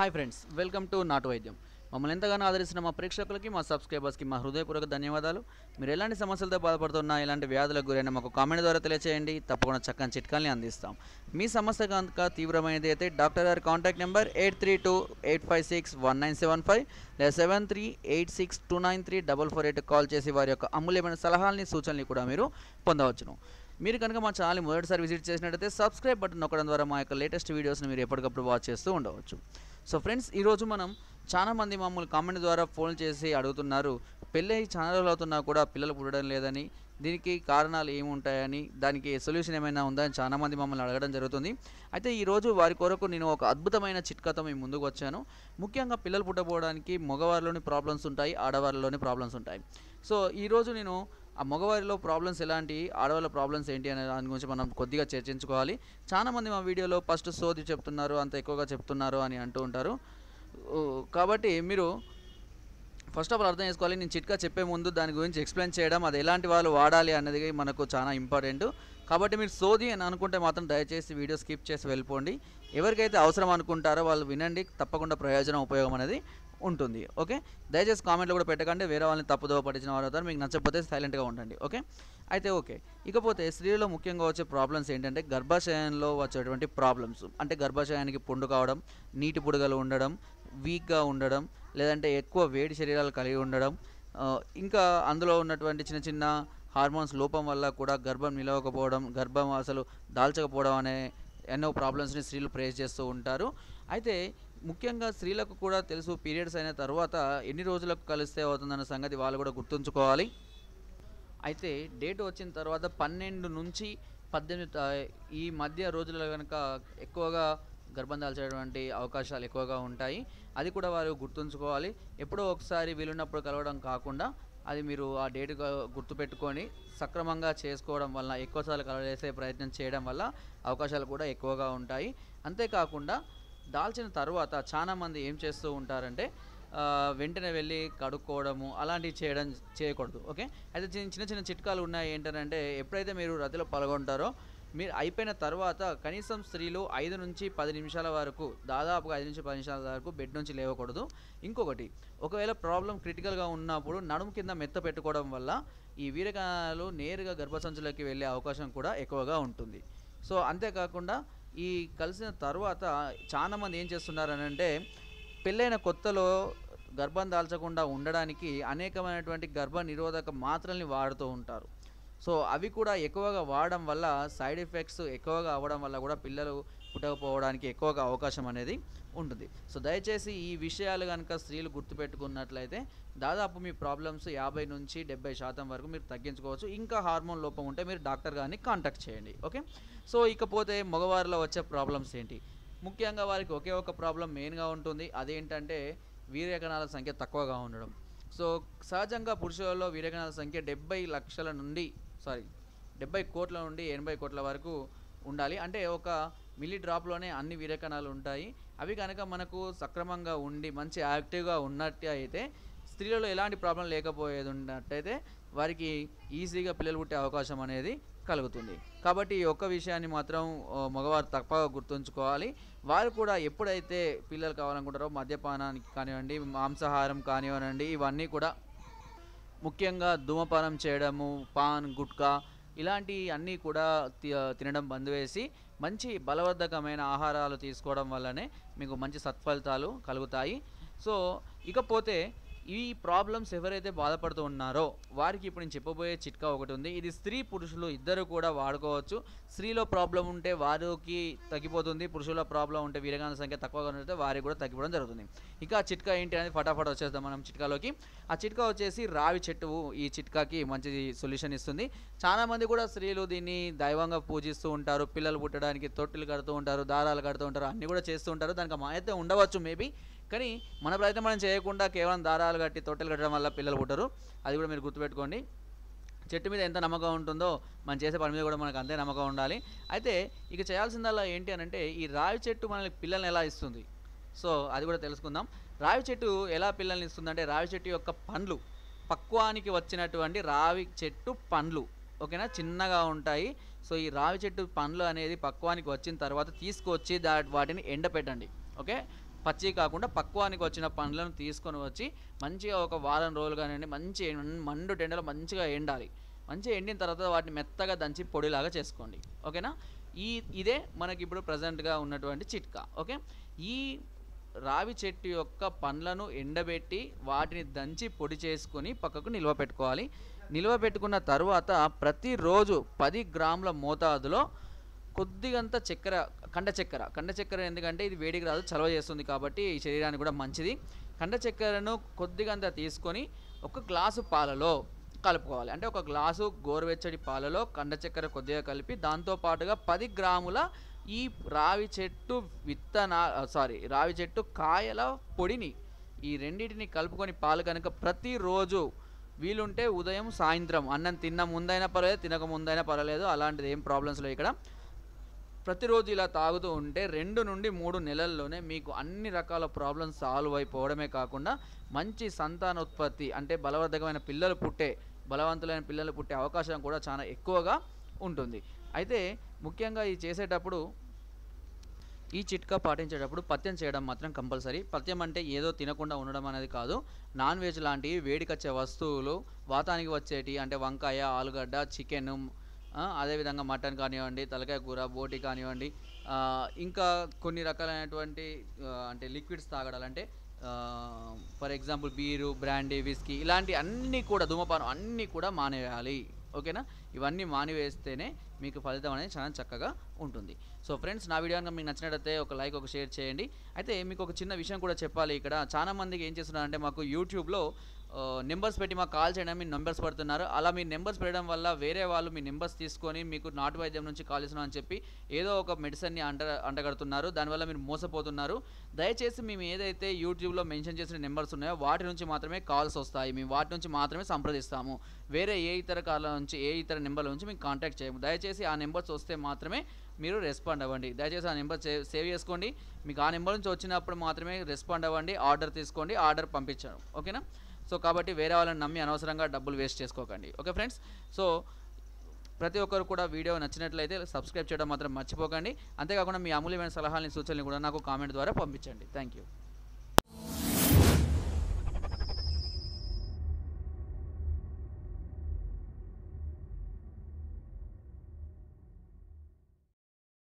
Hi friends, welcome to నాటు వైద్యం. మమ్మల్ని ఎంతగానో ఆదరిస్తున్న మా ప్రేక్షకులకి, మా సబ్స్క్రైబర్స్కి మా హృదయపూర్వక ధన్యవాదాలు. మీరు ఎలాంటి సమస్యలతో బాధపడుతున్నా, ఎలాంటి వ్యాధులకు గురైనా మాకు కామెంట్ ద్వారా తెలియచేయండి. తప్పకుండా చక్కని చిట్కాల్ని అందిస్తాం. మీ సమస్య కనుక తీవ్రమైనది అయితే డాక్టర్ గారి కాంటాక్ట్ నెంబర్ 8328561975 లేదా 7386293448 కాల్ చేసి వారి యొక్క అమూల్యమైన సలహాలని, సూచనలు కూడా మీరు పొందవచ్చును. మీరు కనుక మా ఛానల్ని మొదటిసారి విజిట్ చేసినట్లయితే సబ్స్క్రైబ్ బటన్ నొక్కడం ద్వారా మా యొక్క లేటెస్ట్ వీడియోస్ని మీరు ఎప్పటికప్పుడు వాచ్ చేస్తూ ఉండవచ్చు. సో ఫ్రెండ్స్, ఈరోజు మనం చాలామంది మమ్మల్ని కామెంట్ ద్వారా ఫోన్ చేసి అడుగుతున్నారు, పెళ్ళి చాలా రోజులు అవుతున్నా కూడా పిల్లలు పుట్టడం లేదని, దీనికి కారణాలు ఏముంటాయని, దానికి సొల్యూషన్ ఏమైనా ఉందా అని చాలామంది మమ్మల్ని అడగడం జరుగుతుంది. అయితే ఈరోజు వారి కొరకు నేను ఒక అద్భుతమైన చిట్కాతో మీ ముందుకు వచ్చాను. ముఖ్యంగా పిల్లలు పుట్టబోవడానికి మగవారిలోని ప్రాబ్లమ్స్ ఉంటాయి, ఆడవారిలోని ప్రాబ్లమ్స్ ఉంటాయి. సో ఈరోజు నేను ఆ మగవారిలో ప్రాబ్లమ్స్ ఎలాంటి, ఆడవాళ్ళ ప్రాబ్లమ్స్ ఏంటి అనే దాని గురించి మనం కొద్దిగా చర్చించుకోవాలి. చాలామంది మా వీడియోలో ఫస్ట్ సోది చెప్తున్నారు, అంత ఎక్కువగా చెప్తున్నారు అని అంటూ ఉంటారు. కాబట్టి మీరు ఫస్ట్ ఆఫ్ ఆల్ అర్థం చేసుకోవాలి, నేను చిట్కా చెప్పే ముందు దాని గురించి ఎక్స్ప్లెయిన్ చేయడం, అది ఎలాంటి వాళ్ళు వాడాలి అన్నది మనకు చాలా ఇంపార్టెంట్. కాబట్టి మీరు సోది అని అనుకుంటే మాత్రం దయచేసి వీడియో స్కిప్ చేసి వెళ్ళిపోండి. ఎవరికైతే అవసరం అనుకుంటారో వాళ్ళు వినండి, తప్పకుండా ప్రయోజనం, ఉపయోగం అనేది ఉంటుంది. ఓకే, దయచేసి కామెంట్లో కూడా పెట్టకండి, వేరే వాళ్ళని తప్పుదోవ పట్టించిన వారు అవుతారు. మీకు నచ్చకపోతే సైలెంట్గా ఉండండి. ఓకే. ఇకపోతే స్త్రీలో ముఖ్యంగా వచ్చే ప్రాబ్లమ్స్ ఏంటంటే గర్భాశయంలో వచ్చేటువంటి ప్రాబ్లమ్స్. అంటే గర్భాశయానికి పుండు కావడం, నీటి బుడగలు ఉండడం, వీక్గా ఉండడం, లేదంటే ఎక్కువ వేడి శరీరాలు కలిగి ఉండడం, ఇంకా అందులో ఉన్నటువంటి చిన్న చిన్న హార్మోన్స్ లోపం వల్ల కూడా గర్భం నిలవకపోవడం, గర్భం అసలు దాల్చకపోవడం అనే ఎన్నో ప్రాబ్లమ్స్ని స్త్రీలు ఫేస్ చేస్తూ ఉంటారు. అయితే ముఖ్యంగా స్త్రీలకు కూడా తెలుసు, పీరియడ్స్ అయిన తర్వాత ఎన్ని రోజులకు కలిస్తే అవుతుందన్న సంగతి వాళ్ళు కూడా గుర్తుంచుకోవాలి. అయితే డేట్ వచ్చిన తర్వాత 12 నుంచి 18 ఈ మధ్య రోజుల్లో కనుక ఎక్కువగా గర్భం దాల్చేటువంటి అవకాశాలు ఎక్కువగా ఉంటాయి. అది కూడా వారు గుర్తుంచుకోవాలి. ఎప్పుడో ఒకసారి వీలున్నప్పుడు కలవడం కాకుండా అది మీరు ఆ డేట్ గుర్తుపెట్టుకొని సక్రమంగా చేసుకోవడం వల్ల, ఎక్కువసార్లు కలవేసే ప్రయత్నం చేయడం వల్ల అవకాశాలు కూడా ఎక్కువగా ఉంటాయి. అంతేకాకుండా దాల్చిన తర్వాత చాలామంది ఏం చేస్తూ ఉంటారంటే వెంటనే వెళ్ళి కడుక్కోవడము అలాంటివి చేయకూడదు. ఓకే, అయితే చిన్న చిన్న చిట్కాలు ఉన్నాయి. ఏంటంటే ఎప్పుడైతే మీరు రతిలో పాల్గొంటారో, మీరు అయిపోయిన తర్వాత కనీసం స్త్రీలు 5 నుంచి 10 నిమిషాల వరకు, దాదాపుగా 5 నుంచి 10 నిమిషాల వరకు బెడ్ నుంచి లేవకూడదు. ఇంకొకటి, ఒకవేళ ప్రాబ్లం క్రిటికల్గా ఉన్నప్పుడు నడుము కింద మెత్త పెట్టుకోవడం వల్ల ఈ వీరకణాలు నేరుగా గర్భసంచులకి వెళ్ళే అవకాశం కూడా ఎక్కువగా ఉంటుంది. సో అంతేకాకుండా ఈ కలిసిన తర్వాత చాలామంది ఏం చేస్తున్నారనంటే పెళ్ళైన కొత్తలో గర్భం దాల్చకుండా ఉండడానికి అనేకమైనటువంటి గర్భ నిరోధక మాత్రల్ని వాడుతూ ఉంటారు. సో అవి కూడా ఎక్కువగా వాడడం వల్ల సైడ్ ఎఫెక్ట్స్ ఎక్కువగా అవ్వడం వల్ల కూడా పిల్లలు పుట్టకపోవడానికి ఎక్కువగా అవకాశం అనేది ఉంటుంది. సో దయచేసి ఈ విషయాలు కనుక స్త్రీలు గుర్తుపెట్టుకున్నట్లయితే దాదాపు మీ ప్రాబ్లమ్స్ 50 నుంచి 70% వరకు మీరు తగ్గించుకోవచ్చు. ఇంకా హార్మోన్ లోపం ఉంటే మీరు డాక్టర్ గారిని కాంటాక్ట్ చేయండి. ఓకే, సో ఇకపోతే మగవారిలో వచ్చే ప్రాబ్లమ్స్ ఏంటి? ముఖ్యంగా వారికి ఒకే ఒక ప్రాబ్లం మెయిన్గా ఉంటుంది. అదేంటంటే వీర్యకణాల సంఖ్య తక్కువగా ఉండడం. సో సహజంగా పురుషులలో వీర్యకణాల సంఖ్య 70 కోట్ల నుండి 80 కోట్ల వరకు ఉండాలి. అంటే ఒక మిల్లీ డ్రాప్లోనే అన్ని వీర్యకణాలు ఉంటాయి. అవి కనుక మనకు సక్రమంగా ఉండి మంచి యాక్టివ్గా ఉన్నట్టు అయితే, స్త్రీలలో ఎలాంటి ప్రాబ్లం లేకపోయేది ఉన్నట్టయితే వారికి ఈజీగా పిల్లలు పుట్టే అవకాశం అనేది కలుగుతుంది. కాబట్టి ఈ ఒక్క విషయాన్ని మాత్రం మగవారు తప్పగా గుర్తుంచుకోవాలి. వారు కూడా ఎప్పుడైతే పిల్లలు కావాలనుకుంటారో మద్యపానానికి కానివ్వండి, మాంసాహారం కానివ్వండి, ఇవన్నీ కూడా ముఖ్యంగా ధూమపానం చేయడము, పాన్, గుట్కా ఇలాంటి అన్నీ కూడా తినడం బంద్ వేసి మంచి బలవర్ధకమైన ఆహారాలు తీసుకోవడం వల్లనే మీకు మంచి సత్ఫలితాలు కలుగుతాయి. సో ఇకపోతే ఈ ప్రాబ్లమ్స్ ఎవరైతే బాధపడుతూ ఉన్నారో వారికి ఇప్పుడు నేను చెప్పబోయే చిట్కా ఒకటి ఉంది. ఇది స్త్రీ పురుషులు ఇద్దరు కూడా వాడుకోవచ్చు. స్త్రీలో ప్రాబ్లం ఉంటే వారికి తగ్గిపోతుంది, పురుషుల ప్రాబ్లం ఉంటే వీరకణాల సంఖ్య తక్కువగా ఉంటే వారికి కూడా తగ్గిపోవడం జరుగుతుంది. ఇక ఆ చిట్కా ఏంటి అనేది ఫటాఫట్ వచ్చేద్దాం మనం చిట్కాలోకి. ఆ చిట్కా వచ్చేసి రావి చెట్టు ఈ చిట్కాకి మంచి సొల్యూషన్ ఇస్తుంది. చాలామంది కూడా స్త్రీలు దీన్ని దైవంగా పూజిస్తూ ఉంటారు. పిల్లలు పుట్టడానికి తొట్టిలు కడుతూ ఉంటారు, దారాలు కడుతూ ఉంటారు, అన్నీ కూడా చేస్తూ ఉంటారు. దానికి అయితే ఉండవచ్చు మేబీ, కానీ మన ప్రయత్నం మనం చేయకుండా కేవలం దారాలు కట్టి తొట్టెలు కట్టడం వల్ల పిల్లలు పుట్టరు. అది కూడా మీరు గుర్తుపెట్టుకోండి. చెట్టు మీద ఎంత నమ్మకం ఉంటుందో మనం చేసే పని మీద కూడా మనకు అంతే నమ్మకం ఉండాలి. అయితే ఇక చేయాల్సిందల్లా ఏంటి అని అంటే, ఈ రావి చెట్టు మనకి పిల్లల్ని ఎలా ఇస్తుంది, సో అది కూడా తెలుసుకుందాం. రావి చెట్టు ఎలా పిల్లల్ని ఇస్తుందంటే, రావి చెట్టు యొక్క పండ్లు, పక్వానికి వచ్చినటువంటి రావి చెట్టు పండ్లు, ఓకేనా, చిన్నగా ఉంటాయి. సో ఈ రావి చెట్టు పండ్లు అనేది పక్వానికి వచ్చిన తర్వాత తీసుకొచ్చి వాటిని ఎండపెట్టండి. ఓకే, పచ్చి కాకుండా పక్వానికి వచ్చిన పండ్లను తీసుకొని వచ్చి మంచిగా ఒక వారం రోజులు కానివ్వండి మంచి మండు టెండలో మంచిగా ఎండాలి. మంచిగా ఎండిన తర్వాత వాటిని మెత్తగా దంచి పొడిలాగా చేసుకోండి. ఓకేనా? ఇదే మనకి ఇప్పుడు ప్రజెంట్గా ఉన్నటువంటి చిట్కా. ఓకే, ఈ రావి చెట్టు యొక్క పండ్లను ఎండబెట్టి వాటిని దంచి పొడి చేసుకొని పక్కకు నిల్వ పెట్టుకోవాలి. నిల్వ పెట్టుకున్న తర్వాత ప్రతిరోజు 10 గ్రాముల మోతాదులో కొద్దిగంత చక్కెర, కండ చక్కెర ఎందుకంటే ఇది వేడికి రాదు, చలవ చేస్తుంది కాబట్టి ఈ శరీరానికి కూడా మంచిది. కండ చక్కెరను కొద్దిగంత తీసుకొని ఒక గ్లాసు పాలలో కలుపుకోవాలి. అంటే ఒక గ్లాసు గోరువెచ్చటి పాలలో కండ చక్కెర కొద్దిగా కలిపి దాంతోపాటుగా 10 గ్రాముల ఈ రావి చెట్టు కాయల పొడిని ఈ రెండింటిని కలుపుకొని పాలు కనుక ప్రతిరోజు వీలుంటే ఉదయం సాయంత్రం అన్నం తిన్న ముందైనా పర్వాలేదు, తినక ముందైనా పర్వాలేదు, అలాంటిది ఏం ప్రాబ్లమ్స్ లేవు ఇక్కడ. ప్రతిరోజు ఇలా తాగుతూ ఉంటే 2 నుండి 3 నెలల్లోనే మీకు అన్ని రకాల ప్రాబ్లమ్స్ సాల్వ్ అయిపోవడమే కాకుండా మంచి సంతానోత్పత్తి అంటే బలవంతులైన పిల్లలు పుట్టే అవకాశం కూడా చాలా ఎక్కువగా ఉంటుంది. అయితే ముఖ్యంగా ఈ చేసేటప్పుడు ఈ చిట్కా పాటించేటప్పుడు పథ్యం చేయడం మాత్రం కంపల్సరీ. పథ్యం అంటే ఏదో తినకుండా ఉండడం అనేది కాదు. నాన్ వెజ్ లాంటివి వేడికొచ్చే వస్తువులు, వాతానికి వచ్చేటి అంటే వంకాయ, ఆలుగడ్డ, చికెను, అదేవిధంగా మటన్ కానివ్వండి, తలకాయ కూర, బోటి కానివ్వండి, ఇంకా కొన్ని రకాలైనటువంటి అంటే లిక్విడ్స్ తాగడాలంటే for example beer, brandy, whisky ఇలాంటి అన్నీ కూడా ధూమపానం అన్నీ కూడా మానేయాలి. ఓకేనా? ఇవన్నీ మానివేస్తేనే మీకు ఫలితం అనేది చాలా చక్కగా ఉంటుంది. సో ఫ్రెండ్స్, నా వీడియో కనుక మీకు నచ్చినట్లయితే ఒక లైక్, ఒక షేర్ చేయండి. అయితే మీకు ఒక చిన్న విషయం కూడా చెప్పాలి. ఇక్కడ చాలామందికి ఏం చేస్తున్నారంటే మాకు యూట్యూబ్లో నెంబర్స్ పెట్టి మాకు కాల్ చేయడం, మీ నెంబర్స్ పడుతున్నారు. అలా మీ నెంబర్స్ పెట్టడం వల్ల వేరే వాళ్ళు మీ నెంబర్స్ తీసుకొని మీకు నాటు వైద్యం నుంచి కాల్ చేస్తున్నాం అని చెప్పి ఏదో ఒక మెడిసిన్ని అంటగడుతున్నారు. దానివల్ల మీరు మోసపోతున్నారు. దయచేసి మేము ఏదైతే యూట్యూబ్లో మెన్షన్ చేసిన నెంబర్స్ ఉన్నాయో వాటి నుంచి మాత్రమే కాల్స్ వస్తాయి. మేము వాటి నుంచి మాత్రమే సంప్రదిస్తాము. వేరే ఏ ఇతర నెంబర్ల నుంచి మీకు కాంటాక్ట్ చేయము. దయచేసి ఆ నెంబర్స్ వస్తే మాత్రమే మీరు రెస్పాండ్ అవ్వండి. దయచేసి ఆ నెంబర్ సేవ్ చేసుకోండి. మీకు ఆ నెంబర్ నుంచి వచ్చినప్పుడు మాత్రమే రెస్పాండ్ అవ్వండి. ఆర్డర్ తీసుకోండి, ఆర్డర్ పంపించాను. ఓకేనా? సో కాబట్టి వేరే వాళ్ళని నమ్మి అనవసరంగా డబ్బులు వేస్ట్ చేసుకోకండి. ఓకే ఫ్రెండ్స్, సో ప్రతి ఒక్కరు కూడా వీడియో నచ్చినట్లయితే సబ్స్క్రైబ్ చేయడం మాత్రం మర్చిపోకండి. అంతేకాకుండా మీ అమూల్యమైన సలహాలని, సూచనలు కూడా నాకు కామెంట్ ద్వారా పంపించండి. Thank you.